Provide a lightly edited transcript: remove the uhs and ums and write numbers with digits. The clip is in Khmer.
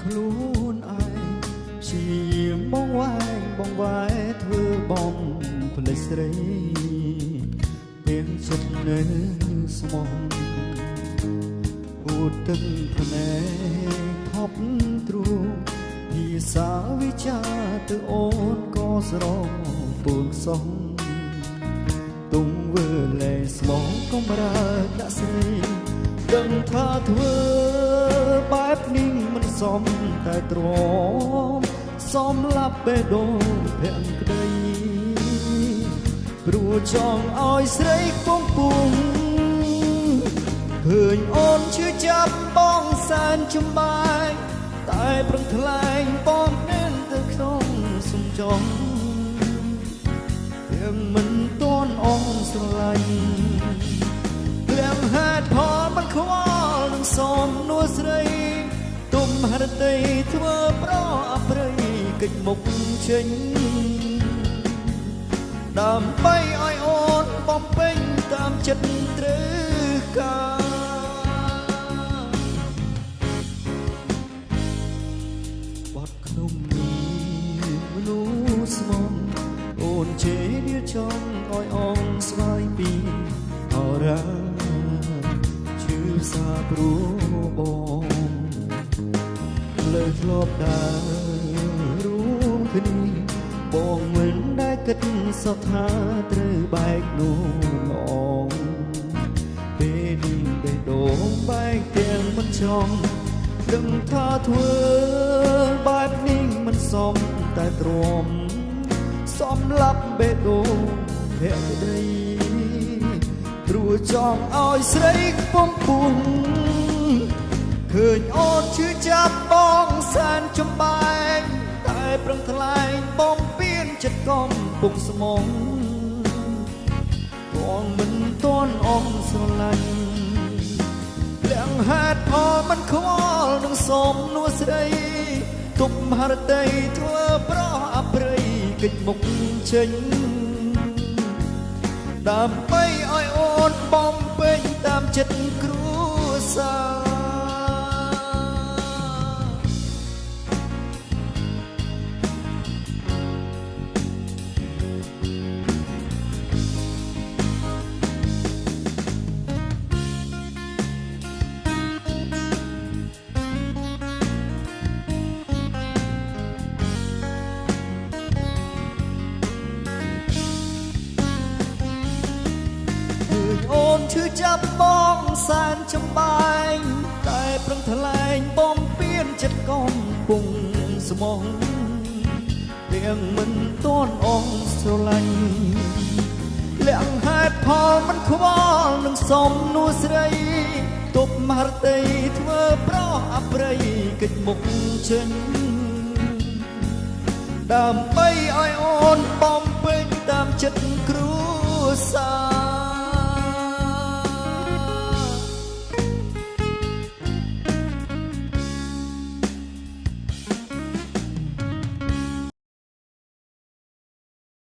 ខ្លួនឯងជាបងវាយធ្វើបងភ្លេចស្រីទាំងចិត្តនៅស្មោះពួតទឹកភ្នែកថប់ទ្រូងភាសាវិចាទៅអូនក៏ស្រងពូនសោះទុំវើលែស្មោះកំរើកដាក់ស្រីដឹងថាធ្វើបែបនេះមិនសមតែទ្រាំសមឡាប់បេះដូងភាំងក្តីព្រោះចង់ឲ្យស្រីពងពុងឃើញអូនឈឺចាប់បងសែនចំបាយតែប្រឹងថ្លែងបងនឹងទៅក្នុងសុំចង់ទាំងមិនទាន់អងស្រឡាញ់ក្លៀមហេតុផលមិនខ្វល់នឹងសមនួស្រីទុំហរតីធ្វើប្រអប្រិយកិច្ចមុខចេញដើម្បីឲ្យអូនបំពេញតាមចិត្តត្រូវការបាត់ក្នុងនេះមនុស្សស្មងអូនជេរវាចង់ឲ្យអងស្វាយពីអរាជឿសាព្រោះបងលើធ្លាប់ដើររួមគ្នាបងមិនដែលគិតសោះថាត្រូវបែកនោះល្អពេលនេះបេះដូងបែកទាំងមិនចង់ដឹងថាធ្វើបែបនេះមិនសមតែទ្រាំសមឡាប់បេះដូងភក្តីព្រោះចង់ឲ្យស្រីខ្ពំពុងឃើញអូនឈឺចាប់បងសែនចំបែកតែប្រឹងថ្លែងបងពៀនចិត្តកំពុងស្មងបងមិនទាន់អងស្រឡាញ់លៀងហេតុផលមិនខ្វល់នឹងសមនួស្រីទុំហរតីធ្វើប្រោះអប្រិយកិច្ចមុខចេញដើម្បីឲ្យអូនបំពេញតាមចិត្តគ្រួសារអូនឈឺចាប់បងសែនចំបែងតែប្រឹងថ្លែងបងពៀនចិត្តកំពុងស្មោះទាំងមិនទាន់អងស្រឡាញ់លៀងហេតុផលមិនខ្វល់នឹងសមនួស្រីទប់មហរតីធ្វើប្រោះអប្រិយកិច្ចមុខចេញដើម្បីឲ្យអូនបំពេញតាមចិត្តគ្រួ